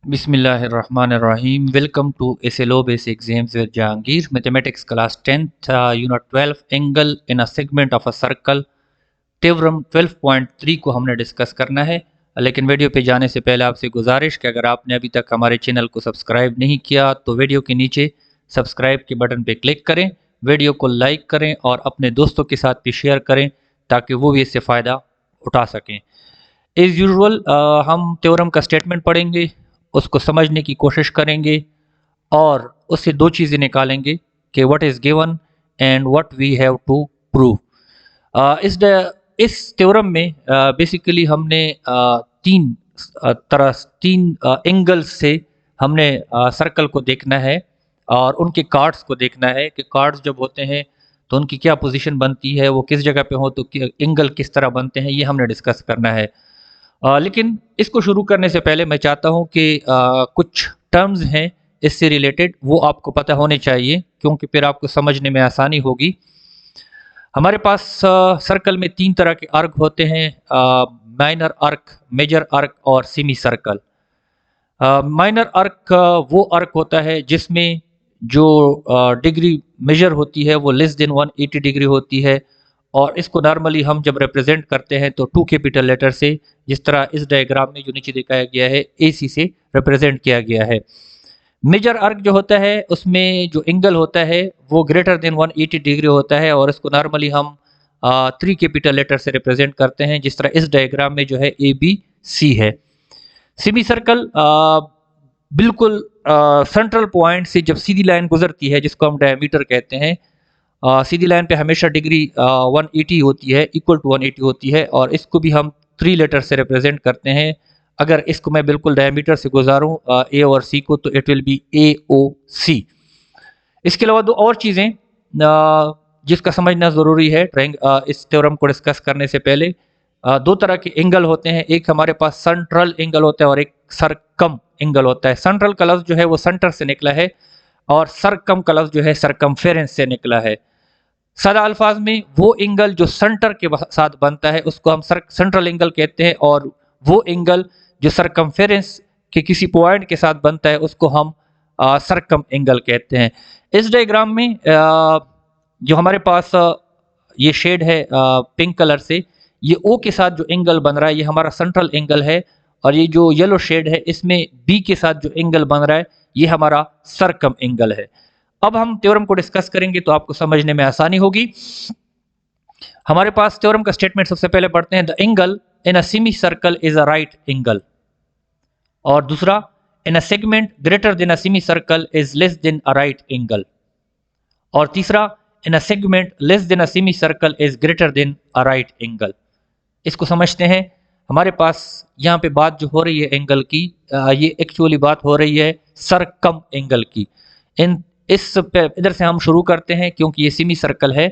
Bismillahirrahmanirrahim. Welcome to SLO Basic Exams with Jahangir. Mathematics class 10th, Unit 12, Angle in a segment of a circle. Theorem 12.3 को हमने discuss करना है। लेकिन video पे जाने से पहले आपसे गुजारिश कि अगर आपने अभी तक हमारे चैनल को सब्सक्राइब नहीं किया तो वीडियो के नीचे सब्सक्राइब के बटन पे क्लिक करें, वीडियो को लाइक करें और अपने दोस्तों के साथ भी शेयर करें ताकि वो भी इससे फ़ायदा उठा सकें। एज़ यूजुअल हम थ्योरम का स्टेटमेंट पढ़ेंगे, उसको समझने की कोशिश करेंगे और उससे दो चीज़ें निकालेंगे कि what is given and what we have to prove. इस थ्योरम में बेसिकली हमने तीन एंगल्स से हमने सर्कल को देखना है और उनके कार्ड्स को देखना है कि कार्ड्स जब होते हैं तो उनकी क्या पोजीशन बनती है, वो किस जगह पे हो तो एंगल किस तरह बनते हैं, ये हमने डिस्कस करना है। लेकिन इसको शुरू करने से पहले मैं चाहता हूँ कि कुछ टर्म्स हैं इससे रिलेटेड वो आपको पता होने चाहिए क्योंकि फिर आपको समझने में आसानी होगी। हमारे पास सर्कल में तीन तरह के आर्क होते हैं, माइनर आर्क, मेजर आर्क और सेमी सर्कल। माइनर आर्क वो आर्क होता है जिसमें जो डिग्री मेजर होती है वो लेस देन 180 डिग्री होती है और इसको नॉर्मली हम जब रिप्रेजेंट करते हैं तो 2 कैपिटल लेटर से, जिस तरह इस डायग्राम में जो नीचे दिखाया गया है AC से रिप्रेजेंट किया गया है। मेजर आर्क जो होता है उसमें जो एंगल होता है वो ग्रेटर देन 180 डिग्री होता है और इसको नॉर्मली हम 3 कैपिटल लेटर से रिप्रेजेंट करते हैं, जिस तरह इस डायग्राम में जो है ABC है। सेमी सर्कल बिल्कुल सेंट्रल पॉइंट से जब सीधी लाइन गुजरती है जिसको हम डायमीटर कहते हैं, सीधी लाइन पे हमेशा डिग्री 180 होती है, इक्वल टू 180 होती है और इसको भी हम 3 लेटर से रिप्रेजेंट करते हैं। अगर इसको मैं बिल्कुल डायमीटर से गुजारूं A और C को तो इट विल बी AOC। इसके अलावा दो और चीज़ें जिसका समझना ज़रूरी है इस थ्योरम को डिस्कस करने से पहले। दो तरह के एंगल होते हैं, एक हमारे पास सेंट्रल एंगल होता है और एक सरकम एंगल होता है। सेंट्रल का लफ्ज़ जो है वो सेंटर से निकला है और सरकम का लफ्ज़ जो है सरकमफेरेंस से निकला है। सादा अल्फाज में वो एंगल जो सेंटर के साथ बनता है उसको हम सेंट्रल एंगल कहते हैं और वो एंगल जो सरकमफेरेंस के किसी पॉइंट के साथ बनता है उसको हम सरकम एंगल कहते हैं। इस डायग्राम में जो हमारे पास ये शेड है पिंक कलर से, ये O के साथ जो एंगल बन रहा है ये हमारा सेंट्रल एंगल है और ये जो येलो शेड है इसमें B के साथ जो एंगल बन रहा है ये हमारा सरकम एंगल है। अब हम थ्योरम को डिस्कस करेंगे तो आपको समझने में आसानी होगी। हमारे पास थ्योरम का स्टेटमेंट सबसे पहले पढ़ते हैं, the angle in a semi circle is a right angle, और दूसरा, in a segment greater than a semi circle is less than a right angle, और तीसरा, in a segment less than a semi circle is greater than a right angle. इसको समझते हैं। हमारे पास यहाँ पे बात जो हो रही है एंगल की, ये एक्चुअली बात हो रही है सरकम एंगल की। इधर से हम शुरू करते हैं क्योंकि ये सेमी सर्कल है।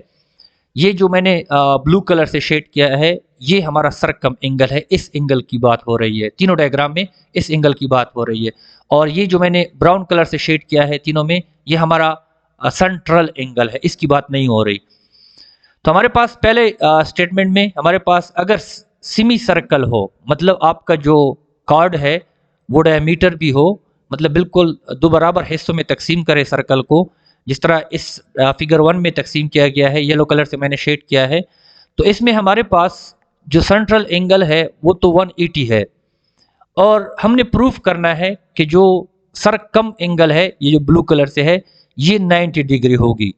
ये जो मैंने ब्लू कलर से शेड किया है ये हमारा सरकम एंगल है, इस एंगल की बात हो रही है। तीनों डायग्राम में इस एंगल की बात हो रही है। और ये जो मैंने ब्राउन कलर से शेड किया है तीनों में, ये हमारा सेंट्रल एंगल है, इसकी बात नहीं हो रही। तो हमारे पास पहले स्टेटमेंट में हमारे पास अगर सेमी सर्कल हो, मतलब आपका जो कार्ड है वो डायमीटर भी हो, मतलब बिल्कुल दो बराबर हिस्सों में तकसीम करे सर्कल को, जिस तरह इस फिगर 1 में तकसीम किया गया है, येलो कलर से मैंने शेड किया है। तो इसमें हमारे पास जो सेंट्रल एंगल है वो तो 180 है और हमने प्रूफ करना है कि जो सरकम एंगल है, ये जो ब्लू कलर से है, ये 90 डिग्री होगी।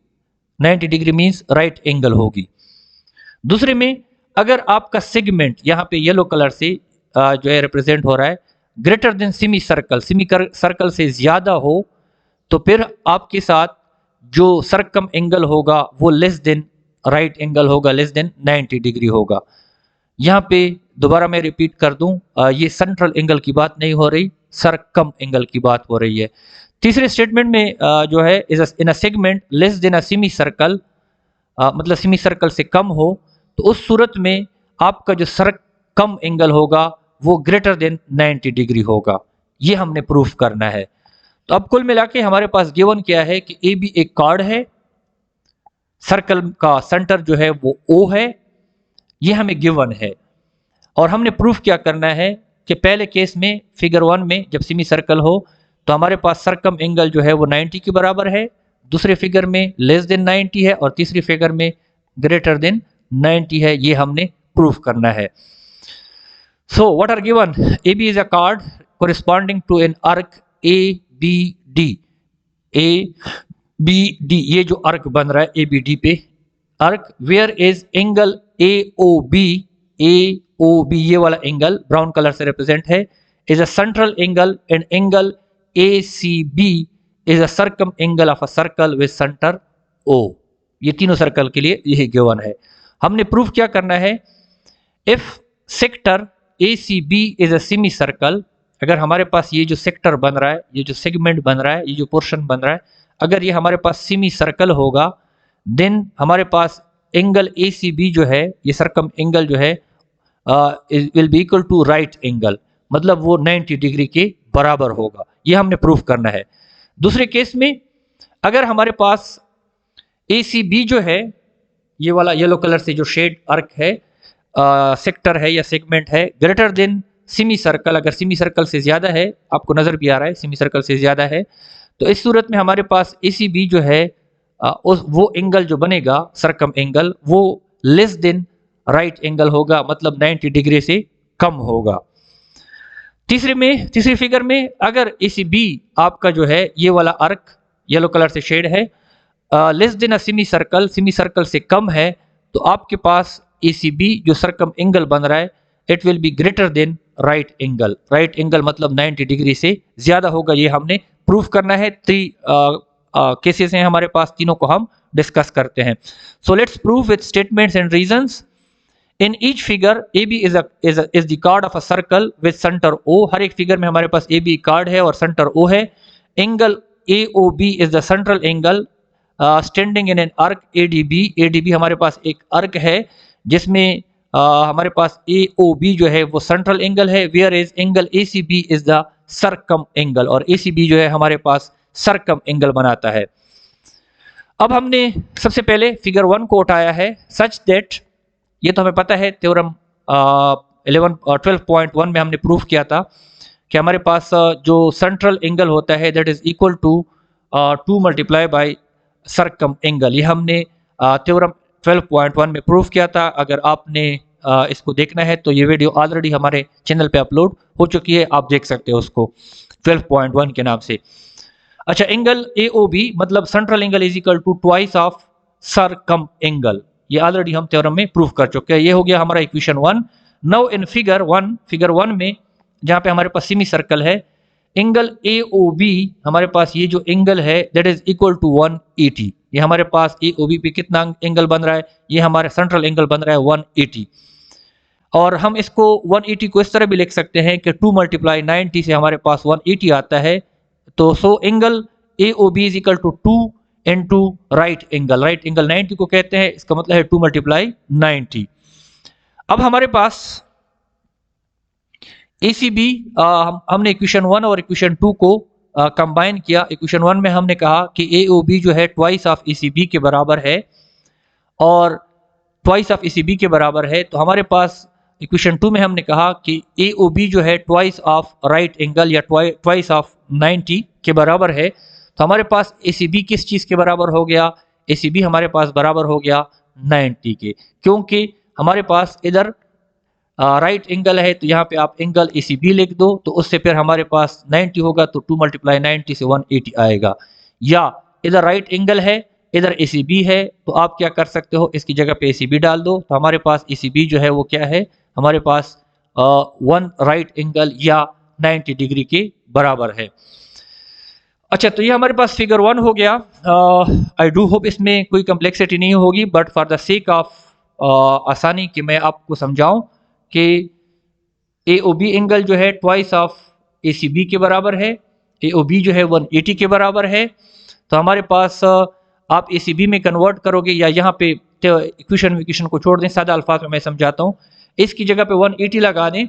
90 डिग्री मीन्स राइट एंगल होगी। दूसरे में, अगर आपका सेगमेंट यहाँ पे येलो कलर से जो है रिप्रेजेंट हो रहा है greater than semi circle, semi circle से ज्यादा हो, तो फिर आपके साथ जो सरकम एंगल होगा वो लेस देन राइट एंगल होगा, लेस देन 90 डिग्री होगा। यहाँ पे दोबारा मैं रिपीट कर दूं, ये सेंट्रल एंगल की बात नहीं हो रही, सरकम एंगल की बात हो रही है। तीसरे स्टेटमेंट में जो है in a segment less than a semi circle, मतलब सेमी सर्कल से कम हो, तो उस सूरत में आपका जो सरकम एंगल होगा वो ग्रेटर देन 90 डिग्री होगा। ये हमने प्रूफ करना है। तो अब कुल मिला के हमारे पास गिवन क्या है कि ए बी एक कार्ड है, सर्कल का सेंटर जो है वो O है, ये हमें गिवन है और हमने प्रूफ क्या करना है कि पहले केस में फिगर 1 में जब सेमी सर्कल हो तो हमारे पास सरकम एंगल जो है वो 90 के बराबर है, दूसरे फिगर में लेस देन 90 है और तीसरी फिगर में ग्रेटर देन 90 है। ये हमने प्रूफ करना है। So what are given? AB is a chord corresponding to an arc ABD। ABD ये जो arc बन रहा है ABD पे arc, where is angle AOB ये वाला एंगल ब्राउन कलर से रिप्रेजेंट है, is a central angle and angle ACB is a circum angle of a circle with center O। ये तीनों सर्कल के लिए यही गिवन है। हमने प्रूफ क्या करना है? If sector ACB is a semi circle, अगर हमारे पास ये जो सेक्टर बन रहा है, ये जो सेगमेंट बन रहा है, ये जो पोर्शन बन रहा है, अगर ये हमारे पास सेमी सर्कल होगा, देन हमारे पास एंगल ACB जो है, ये सरकम एंगल जो है will be equal to right angle, मतलब वो 90 डिग्री के बराबर होगा। ये हमने प्रूफ करना है। दूसरे केस में अगर हमारे पास ACB जो है, ये वाला येलो कलर से जो शेड आर्क है, सेक्टर है या सेगमेंट है, ग्रेटर देन सेमी सर्कल, अगर सेमी सर्कल से ज्यादा है, आपको नजर भी आ रहा है सेमी सर्कल से ज्यादा है, तो इस सूरत में हमारे पास ACB जो है वो एंगल जो बनेगा सरकम एंगल, वो लेस देन राइट एंगल होगा, मतलब 90 डिग्री से कम होगा। तीसरी फिगर में अगर ACB आपका जो है ये वाला आर्क येलो कलर से शेड है less than a semi circle से कम है, तो आपके पास ACB जो सरकम एंगल बन रहा है it will be greater than right angle मतलब 90 डिग्री से ज्यादा होगा। ये हमने प्रूफ करना है। 3 केसेस हैं हमारे पास, तीनों को हम डिस्कस करते हैं। So let's prove with statements and reasons. In each figure AB is the card of a circle with centre O। हर एक फिगर में हमारे पास AB कार्ड है और सेंटर O है। Angle AOB is the central angle standing in an arc ADB हमारे पास एक arc है जिसमें हमारे पास AOB जो है वो सेंट्रल एंगल है, where is angle ACB is the circum angle, और ACB जो है हमारे पास सरकम एंगल बनाता है। अब हमने सबसे पहले फिगर 1 को उठाया है सच दैट, ये तो हमें पता है, थ्योरम 12.1 में हमने प्रूफ किया था कि हमारे पास जो सेंट्रल एंगल होता है that is equal to 2 multiply by circum angle. ये हमने थ्योरम 12.1 में प्रूफ किया था। अगर आपने इसको देखना है तो ये वीडियो ऑलरेडी हमारे चैनल पे अपलोड हो चुकी है, आप देख सकते हो उसको 12.1 के नाम से। अच्छा, एंगल AOB मतलब central angle is equal to twice of circum angle, ये ऑलरेडी हम थ्योरम में प्रूफ कर चुके हैं। ये हो गया हमारा इक्वेशन 1। नाउ इन फिगर 1 में जहां पे हमारे पास सेमी सर्कल है, एंगल AOB हमारे पास ये जो एंगल है दैट इज इक्वल टू 180। ये हमारे पास AOB पे कितना एंगल बन रहा है? ये हमारा सेंट्रल एंगल बन रहा है 180। और हम इसको 180 को इस तरह भी लिख सकते हैं कि 2 मल्टीप्लाई 90 से हमारे पास 180 आता है। तो so angle AOB is equal to 2 into right angle 90 को कहते हैं, इसका मतलब है 2 मल्टीप्लाई 90। अब हमारे पास ACB हमने इक्वेशन 1 और इक्वेशन 2 को कंबाइन किया। इक्वेशन 1 में हमने कहा कि AOB जो है ट्वाइस ऑफ ACB के बराबर है, और ट्वाइस ऑफ ACB के बराबर है, तो हमारे पास इक्वेशन 2 में हमने कहा कि AOB जो है ट्वाइस ऑफ राइट एंगल या ट्वाइस ऑफ 90 के बराबर है। तो हमारे पास ACB किस चीज़ के बराबर हो गया? ACB हमारे पास बराबर हो गया 90 के, क्योंकि हमारे पास इधर राइट एंगल है, तो यहाँ पे आप एंगल ACB लिख दो, तो उससे फिर हमारे पास 90 होगा, तो 2 मल्टीप्लाई 90 से 180 आएगा। या इधर राइट एंगल है, इधर ACB है, तो आप क्या कर सकते हो, इसकी जगह पे ACB डाल दो, तो हमारे पास ACB जो है वो क्या है, हमारे पास 1 राइट एंगल या 90 डिग्री के बराबर है। अच्छा, तो ये हमारे पास फिगर 1 हो गया। आई डू होप इसमें कोई कम्प्लेक्सिटी नहीं होगी, but for the sake of आसानी कि मैं आपको समझाऊं कि AOB एंगल जो है ट्वाइस ऑफ ACB के बराबर है, AOB जो है 180 के बराबर है। तो हमारे पास आप ACB में कन्वर्ट करोगे, या यहाँ पे इक्वेशन को छोड़ दें, सादा अल्फाज में मैं समझाता हूँ, इसकी जगह पे 180 लगा दें।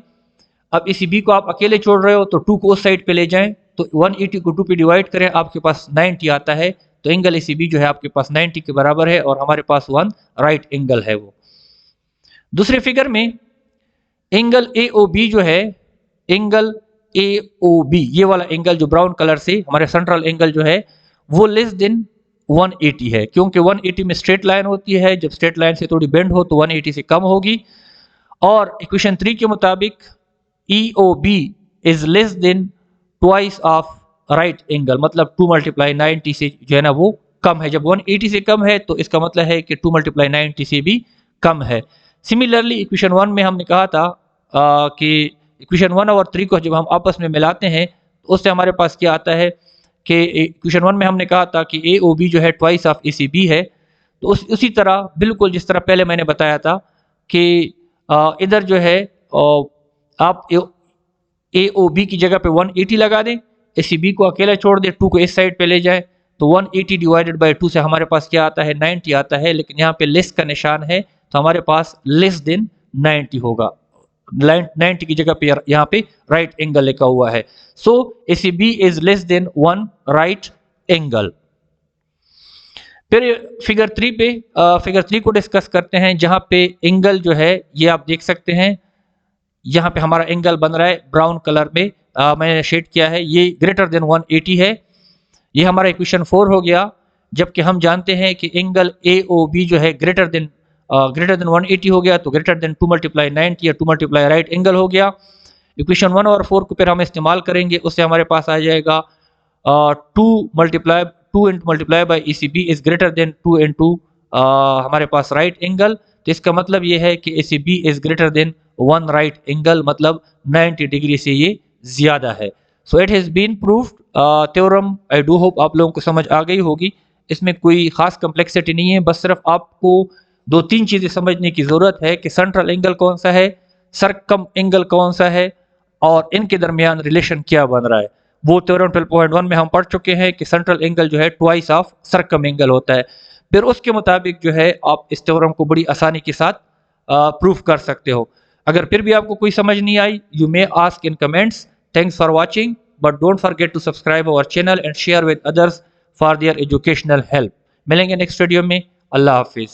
अब ACB को आप अकेले छोड़ रहे हो तो 2 को उस साइड पे ले जाएं, तो 180 को 2 पे डिवाइड करें, आपके पास 90 आता है। तो एंगल ACB जो है आपके पास 90 के बराबर है, और हमारे पास 1 राइट एंगल है वो। दूसरे फिगर में एंगल AOB जो है एंगल AOB, ये वाला एंगल जो ब्राउन कलर से हमारे सेंट्रल एंगल जो है वो लेस देन 180 है, क्योंकि 180 में स्ट्रेट लाइन होती है, जब स्ट्रेट लाइन से थोड़ी बेंड हो तो 180 से कम होगी। और इक्वेशन 3 के मुताबिक EOB is less then twice of right angle, मतलब 2 मल्टीप्लाई 90 से जो है ना वो कम है। जब 180 से कम है तो इसका मतलब है कि 2 मल्टीप्लाई 90 से भी कम है। सिमिलरली इक्वेशन 1 में हमने कहा था कि इक्वेशन 1 और 3 को जब हम आपस में मिलाते हैं तो उससे हमारे पास क्या आता है कि इक्वेशन 1 में हमने कहा था कि AOB जो है ट्वाइस ऑफ ACB है। तो उसी तरह बिल्कुल जिस तरह पहले मैंने बताया था कि इधर जो है आप AOB की जगह पे 180 लगा दें, ACB को अकेला छोड़ दें, 2 को इस साइड पे ले जाएं तो 180 डिवाइडेड बाय 2 से हमारे पास क्या आता है 90 आता है, लेकिन यहाँ पे लेस का निशान है तो हमारे पास लेस देन 90 होगा। 90 की जगह पे यहाँ पे राइट एंगल लिखा हुआ है। सो ACB is less then 1 right angle. फिर फिगर 3 पे फिगर 3 को डिस्कस करते हैं, जहां पे एंगल जो है ये आप देख सकते हैं, यहाँ पे हमारा एंगल बन रहा है ब्राउन कलर में, मैंने शेड किया है, ये ग्रेटर देन 180 है। ये हमारा इक्वेशन 4 हो गया, जबकि हम जानते हैं कि एंगल AOB जो है ग्रेटर देन 180 हो गया, तो ग्रेटर देन 2 मल्टीप्लाई 90 या 2 मल्टीप्लाई राइट एंगल हो गया। इक्वेशन 1 और 4 को फिर हम इस्तेमाल करेंगे, उससे हमारे पास आ जाएगा 2 into multiply by ACB is greater then 2 into हमारे पास राइट एंगल। तो इसका मतलब ये है कि ACB is greater than 1 right angle, मतलब 90 डिग्री से ये ज्यादा है। So it has been proved theorem. I do hope आप लोगों को समझ आ गई होगी, इसमें कोई खास कम्प्लेक्सिटी नहीं है, बस सिर्फ आपको 2-3 चीजें समझने की जरूरत है कि सेंट्रल एंगल कौन सा है, सर्कम एंगल कौन सा है और इनके दरमियान रिलेशन क्या बन रहा है। वो थ्योरम 12.1 में हम पढ़ चुके हैं कि सेंट्रल एंगल जो है ट्वाइस ऑफ सर्कम एंगल होता है। फिर उसके मुताबिक जो है आप इस थ्योरम को बड़ी आसानी के साथ प्रूफ कर सकते हो। अगर फिर भी आपको कोई समझ नहीं आई, you may ask in comments. Thanks for watching, but don't forget to subscribe our channel and share with others for their educational help. मिलेंगे नेक्स्ट वीडियो में। अल्लाह हाफिज़।